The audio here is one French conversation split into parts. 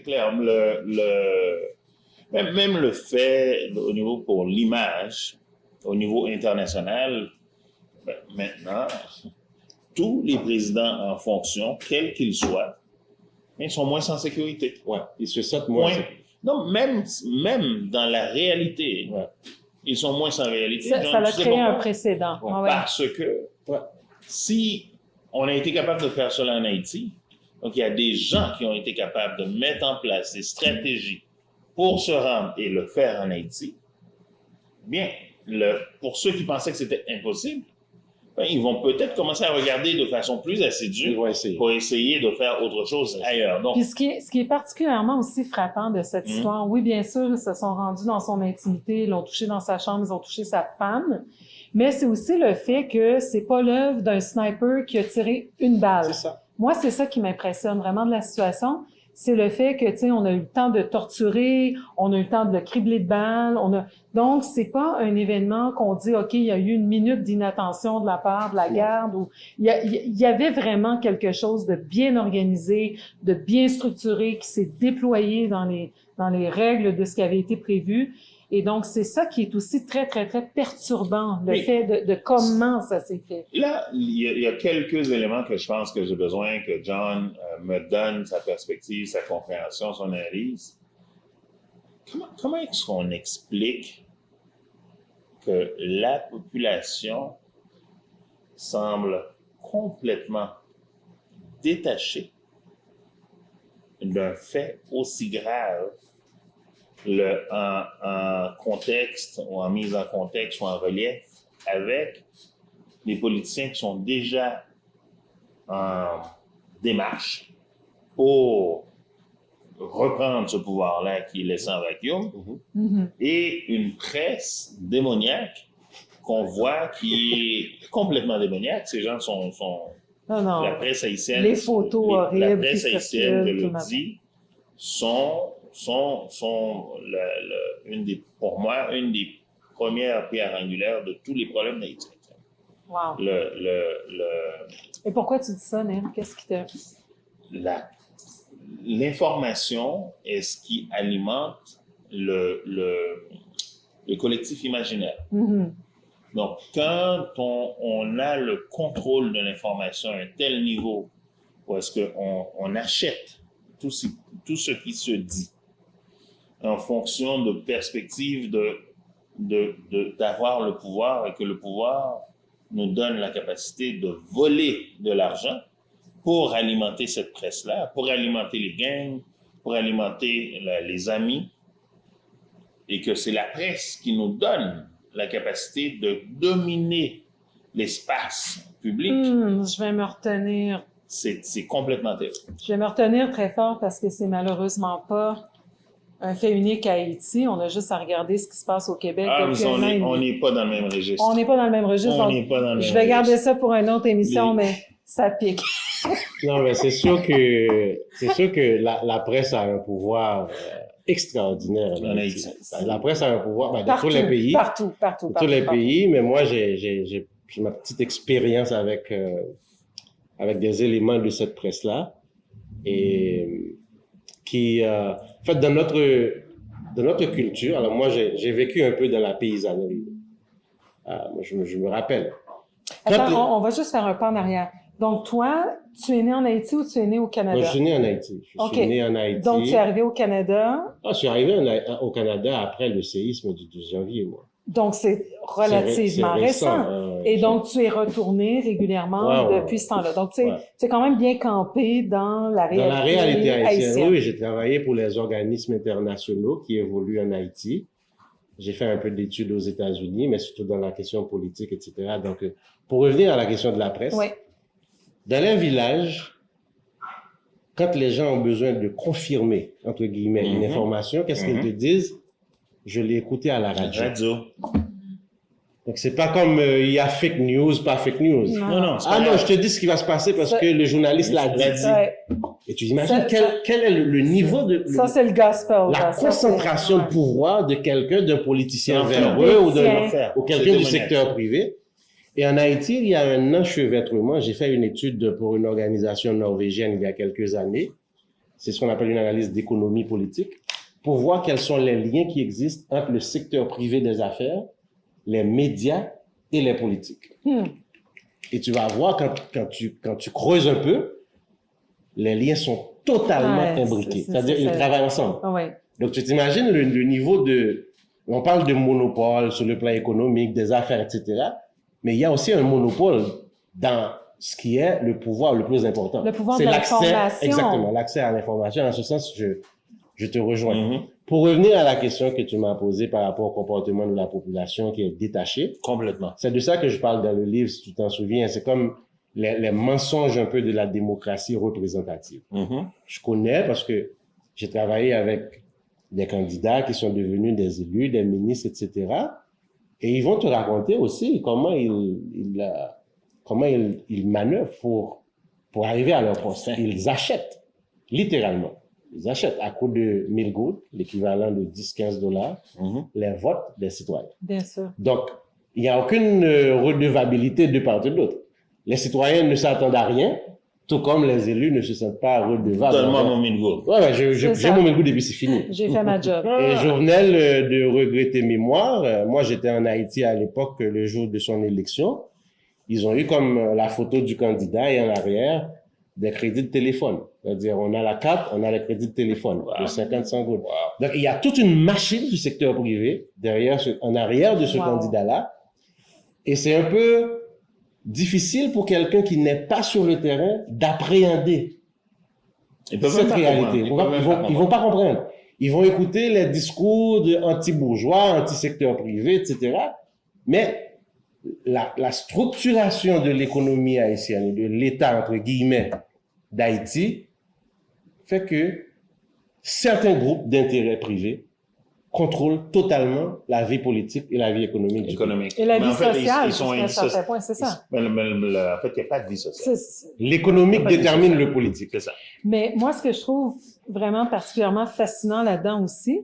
clair. Même le fait, au niveau pour l'image, au niveau international, maintenant, tous les présidents en fonction, quels qu'ils soient, ils sont moins en sécurité. Ouais, ils se sentent moins en sécurité. Non, même dans la réalité, ils sont moins en réalité. Ça a créé un précédent. Parce que si on a été capable de faire cela en Haïti, donc il y a des gens qui ont été capables de mettre en place des stratégies pour se rendre et le faire en Haïti, bien, pour ceux qui pensaient que c'était impossible, ils vont peut-être commencer à regarder de façon plus assidue pour essayer de faire autre chose ailleurs. Donc, puis ce qui est particulièrement aussi frappant de cette histoire, oui, bien sûr, ils se sont rendus dans son intimité, ils l'ont touché dans sa chambre, ils ont touché sa femme, mais c'est aussi le fait que c'est pas l'œuvre d'un sniper qui a tiré une balle. C'est ça. Moi, c'est ça qui m'impressionne vraiment de la situation. C'est le fait que, tu sais, on a eu le temps de torturer, on a eu le temps de le cribler de balles, donc c'est pas un événement qu'on dit, OK, il y a eu une minute d'inattention de la part de la garde, ou il y avait vraiment quelque chose de bien organisé, de bien structuré, qui s'est déployé dans les règles de ce qui avait été prévu. Et donc, c'est ça qui est aussi très, très, très perturbant, le fait de comment ça s'est fait. Là, il y a quelques éléments que je pense que j'ai besoin que John me donne sa perspective, sa compréhension, son analyse. Comment est-ce qu'on explique que la population semble complètement détachée d'un fait aussi grave en contexte ou en mise en contexte ou en relief avec les politiciens qui sont déjà en démarche pour reprendre ce pouvoir-là qui est laissé en vacuum et une presse démoniaque qu'on voit qui est complètement démoniaque. Ces gens sont non. La presse haïtienne, les photos horribles, la presse haïtienne, je le dis, sont pour moi, une des premières pierres angulaires de tous les problèmes d'Haïti. Wow. Et pourquoi tu dis ça, Neil? Qu'est-ce qui te... L'information est ce qui alimente le collectif imaginaire. Donc, quand on a le contrôle de l'information à un tel niveau où est-ce qu'on achète tout ce qui se dit en fonction de perspectives d'avoir le pouvoir et que le pouvoir nous donne la capacité de voler de l'argent pour alimenter cette presse-là, pour alimenter les gangs, pour alimenter les amis, et que c'est la presse qui nous donne la capacité de dominer l'espace public. Je vais me retenir. C'est complètement terrible. Je vais me retenir très fort parce que c'est malheureusement pas un fait unique à Haïti. On a juste à regarder ce qui se passe au Québec. On n'est pas dans le même registre. On n'est pas dans le même registre. Je vais garder ça pour une autre émission, mais ça pique. Non, mais c'est sûr que la presse a un pouvoir extraordinaire. La presse a un pouvoir dans tous les pays. Partout. Tous les pays, mais moi, j'ai ma petite expérience avec des éléments de cette presse-là et qui, en fait, dans notre culture, alors moi, j'ai vécu un peu dans la paysannerie. Je me rappelle. Attends, on va juste faire un pas en arrière. Donc, toi, tu es né en Haïti ou tu es né au Canada? Moi, je suis né en Haïti. Je suis né en Haïti. Donc, tu es arrivé au Canada? Je suis arrivé au Canada après le séisme du 12 janvier, moi. Donc, c'est relativement récent. Et donc, tu es retourné régulièrement depuis ce temps-là. Donc, tu es quand même bien campé dans la réalité haïtienne. Oui, j'ai travaillé pour les organismes internationaux qui évoluent en Haïti. J'ai fait un peu d'études aux États-Unis, mais surtout dans la question politique, etc. Donc, pour revenir à la question de la presse, dans les villages, quand les gens ont besoin de confirmer, entre guillemets, une information, qu'est-ce qu'ils te disent? Je l'ai écouté à la radio. Donc, c'est pas comme il y a fake news, pas fake news. Non, je te dis ce qui va se passer parce que le journaliste l'a dit. Et tu imagines quel est le niveau de... Ça, c'est le gospel. La concentration de pouvoir de quelqu'un, d'un politicien véreux ou quelqu'un du secteur privé. Et en Haïti, il y a un enchevêtrement. J'ai fait une étude pour une organisation norvégienne il y a quelques années. c'est ce qu'on appelle une analyse d'économie politique, pour voir quels sont les liens qui existent entre le secteur privé des affaires, les médias et les politiques. Et tu vas voir, quand tu creuses un peu, les liens sont totalement imbriqués. C'est-à-dire, ils travaillent ensemble. Donc, tu t'imagines le niveau de... On parle de monopole sur le plan économique, des affaires, etc. Mais il y a aussi un monopole dans ce qui est le pouvoir le plus important. Le pouvoir de l'information. Exactement, l'accès à l'information. En ce sens, je te rejoins. Pour revenir à la question que tu m'as posée par rapport au comportement de la population qui est détachée. Complètement. C'est de ça que je parle dans le livre, si tu t'en souviens. C'est comme les mensonges un peu de la démocratie représentative. Je connais parce que j'ai travaillé avec des candidats qui sont devenus des élus, des ministres, etc. Et ils vont te raconter aussi comment ils manœuvrent pour arriver à leur poste. Ils achètent, littéralement. Ils achètent à coût de 1000 gouttes, l'équivalent de 10-15 $, les votes des citoyens. Bien sûr. Donc, il n'y a aucune redevabilité de part et d'autre. Les citoyens ne s'attendent à rien, tout comme les élus ne se sentent pas redevables. Donne-moi mon 1000 gouttes. Ouais, j'ai mon 1000 gouttes et puis c'est fini. J'ai fait ma job. Et Jovenel, de regretter mémoire, moi j'étais en Haïti à l'époque, le jour de son élection, ils ont eu comme la photo du candidat et en arrière, des crédits de téléphone. C'est-à-dire, on a la carte, on a les crédits de téléphone, de 50-100 gouttes. Donc, il y a toute une machine du secteur privé en arrière de ce candidat-là. Et c'est un peu difficile pour quelqu'un qui n'est pas sur le terrain d'appréhender cette réalité. Ils vont pas comprendre. Ils vont écouter les discours de anti-bourgeois, anti-secteur privé, etc. Mais la structuration de l'économie haïtienne, de l'État, entre guillemets, d'Haïti, fait que certains groupes d'intérêts privés contrôlent totalement la vie politique et la vie économique. Et la vie sociale, ils sont à un certain point, c'est ça. Mais en fait, il n'y a pas de vie sociale. L'économique détermine le politique. C'est ça. Mais moi, ce que je trouve vraiment particulièrement fascinant là-dedans aussi,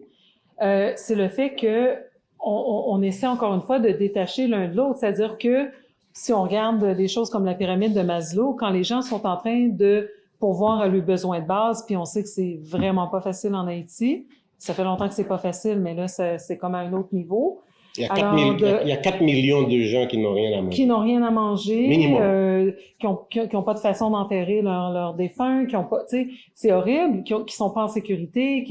c'est le fait que on essaie encore une fois de détacher l'un de l'autre. C'est-à-dire que si on regarde des choses comme la pyramide de Maslow, quand les gens sont en train de pourvoir à leurs besoins de base, puis on sait que c'est vraiment pas facile en Haïti, ça fait longtemps que c'est pas facile, mais là, c'est comme à un autre niveau. Il y a 4 millions de gens qui n'ont rien à manger. Qui n'ont rien à manger. Minimum. Qui ont pas de façon d'enterrer leurs défunts, qui ont pas, tu sais, c'est horrible, qui sont pas en sécurité,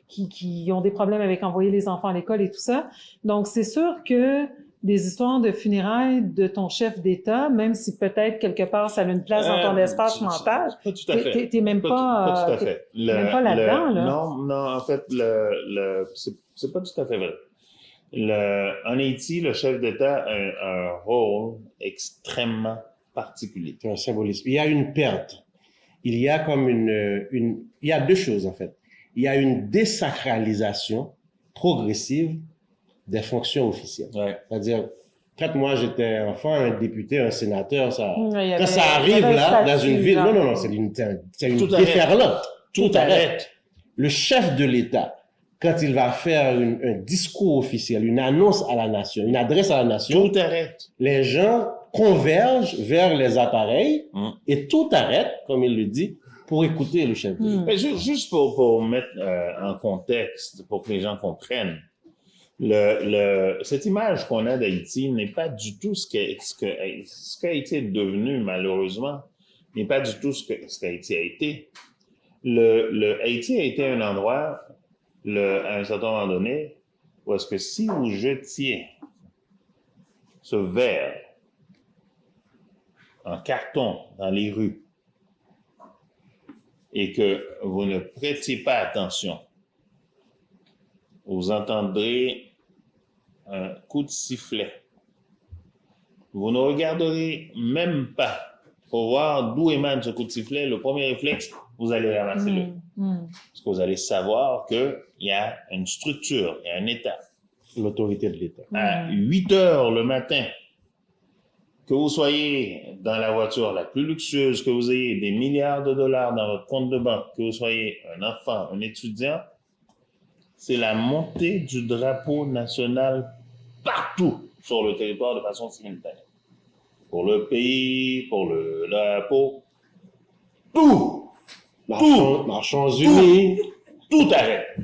qui ont des problèmes avec envoyer les enfants à l'école et tout ça. Donc, c'est sûr que des histoires de funérailles de ton chef d'État, même si peut-être quelque part ça a une place dans ton espace mental, pas tout à fait. T'es même pas tout à fait. même pas là-dedans, là. Non, en fait, c'est pas tout à fait vrai. En Haïti, le chef d'État a un rôle extrêmement particulier. C'est un symbolisme. Il y a une perte. Il y a comme il y a deux choses, en fait. Il y a une désacralisation progressive des fonctions officielles. Ouais. C'est-à-dire, quand moi j'étais enfant, un député, un sénateur, quand ça arrive là, dans une ville, non, c'est une déferlante. Tout arrête. Le chef de l'État, quand il va faire un discours officiel, une annonce à la nation, une adresse à la nation, tout arrête. Les gens convergent vers les appareils et tout arrête, comme il le dit, pour écouter le chef de l'État. Juste pour mettre en contexte, pour que les gens comprennent, cette image qu'on a d'Haïti n'est pas du tout ce qu'Haïti est devenu, malheureusement, n'est pas du tout ce qu'Haïti a été. Haïti a été un endroit, à un certain moment donné, où est-ce que si vous jetiez ce verre en carton dans les rues et que vous ne prêtiez pas attention, vous entendrez un coup de sifflet. Vous ne regarderez même pas pour voir d'où émane ce coup de sifflet. Le premier réflexe, vous allez ramasser le. Parce que vous allez savoir qu'il y a une structure, il y a un État. L'autorité de l'État. À 8 heures le matin, que vous soyez dans la voiture la plus luxueuse, que vous ayez des milliards de dollars dans votre compte de banque, que vous soyez un enfant, un étudiant, c'est la montée du drapeau national partout sur le territoire de façon simultanée. Pour le pays, pour le drapeau, tout. Marchons unis. Tout arrête.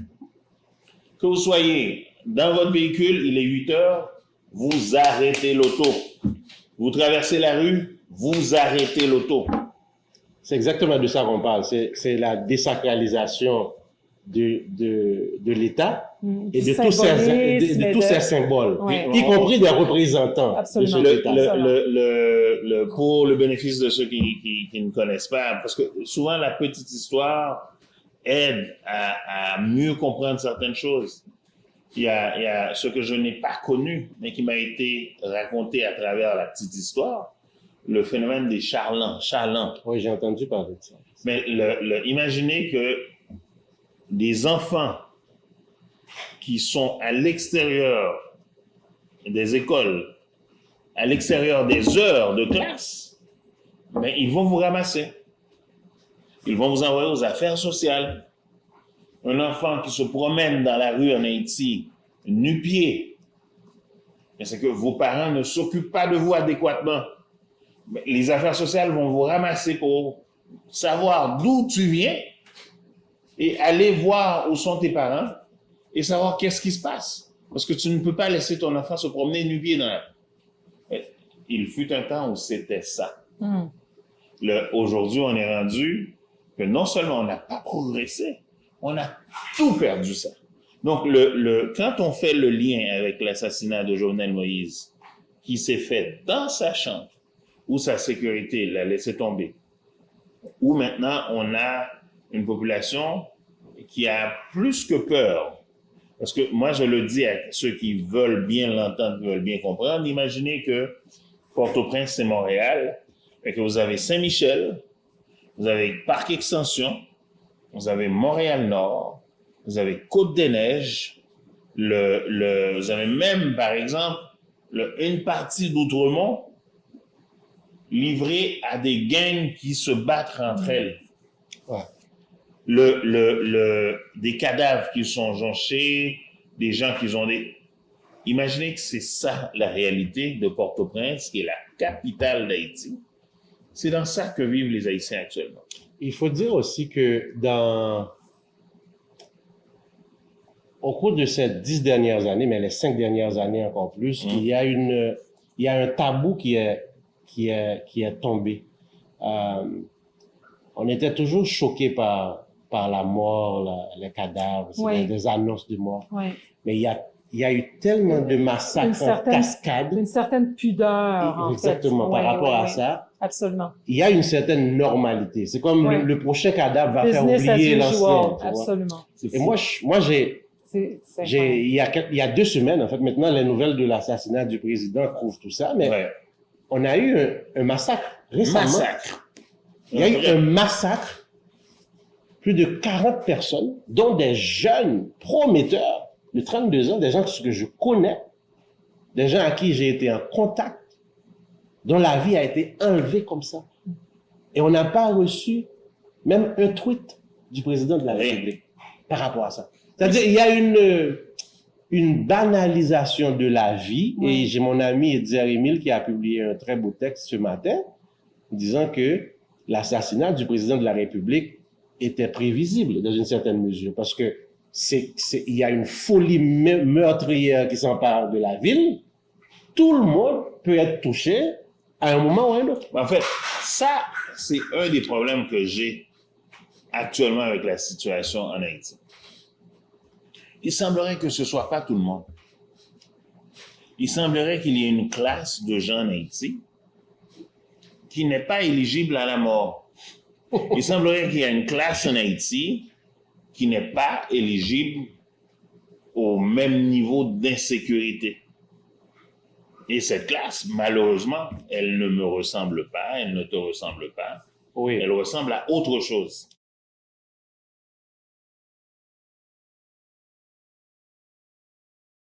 Que vous soyez dans votre véhicule, il est 8 heures, vous arrêtez l'auto. Vous traversez la rue, vous arrêtez l'auto. C'est exactement de ça qu'on parle. C'est la désacralisation de l'État et de tous ces symboles, y compris des représentants de cet État. Pour le bénéfice de ceux qui ne connaissent pas, parce que souvent la petite histoire aide à mieux comprendre certaines choses. Il y a ce que je n'ai pas connu, mais qui m'a été raconté à travers la petite histoire, le phénomène des charlatans. Oui, j'ai entendu parler de ça. Mais imaginez que des enfants qui sont à l'extérieur des écoles, à l'extérieur des heures de classe, mais ils vont vous ramasser. Ils vont vous envoyer aux affaires sociales. Un enfant qui se promène dans la rue en Haïti, nu-pied, mais c'est que vos parents ne s'occupent pas de vous adéquatement. Les affaires sociales vont vous ramasser pour savoir d'où tu viens et aller voir où sont tes parents et savoir qu'est-ce qui se passe. Parce que tu ne peux pas laisser ton enfant se promener nu-pied dans la rue. Il fut un temps où c'était ça. Aujourd'hui, on est rendu que non seulement on n'a pas progressé, on a tout perdu ça. Donc, quand on fait le lien avec l'assassinat de Jovenel Moïse, qui s'est fait dans sa chambre, où sa sécurité l'a laissé tomber, où maintenant on a une population qui a plus que peur. Parce que moi, je le dis à ceux qui veulent bien l'entendre, qui veulent bien comprendre, imaginez que Port-au-Prince, c'est Montréal, et que vous avez Saint-Michel, vous avez Parc Extension, vous avez Montréal-Nord, vous avez Côte-des-Neiges, vous avez même, par exemple, une partie d'Outremont livrée à des gangs qui se battent entre elles. Ouais. Des cadavres qui sont jonchés, des gens qui ont des... Imaginez que c'est ça la réalité de Port-au-Prince, qui est la capitale d'Haïti. C'est dans ça que vivent les Haïtiens actuellement. Il faut dire aussi que au cours de ces 10 dernières années, mais les 5 dernières années encore plus, il y a un tabou qui est tombé. On était toujours choqués par la mort, les cadavres, des annonces de mort. Oui. Mais il y a eu tellement de massacres en cascade. Une certaine pudeur, en fait. Exactement, par rapport à ça. Absolument. Il y a une certaine normalité. C'est comme le prochain cadavre va faire oublier l'ancien. Absolument. Et moi, il y a 2 semaines, en fait, maintenant, les nouvelles de l'assassinat du président prouvent tout ça, mais on a eu un massacre récemment. Il y a eu un massacre, plus de 40 personnes, dont des jeunes prometteurs de 32 ans, des gens que je connais, des gens à qui j'ai été en contact, dont la vie a été enlevée comme ça. Et on n'a pas reçu même un tweet du président de la République par rapport à ça. C'est-à-dire, il y a une banalisation de la vie, et j'ai mon ami Edzer Emile qui a publié un très beau texte ce matin, disant que l'assassinat du président de la République était prévisible dans une certaine mesure, parce que il y a une folie meurtrière qui s'empare de la ville. Tout le monde peut être touché à un moment ou à un autre. En fait, ça, c'est un des problèmes que j'ai actuellement avec la situation en Haïti. Il semblerait que ce soit pas tout le monde. Il semblerait qu'il y ait une classe de gens en Haïti qui n'est pas éligible à la mort. Il semblerait qu'il y ait une classe en Haïti qui n'est pas éligible au même niveau d'insécurité. Et cette classe, malheureusement, elle ne me ressemble pas, elle ne te ressemble pas. Oui. Elle ressemble à autre chose.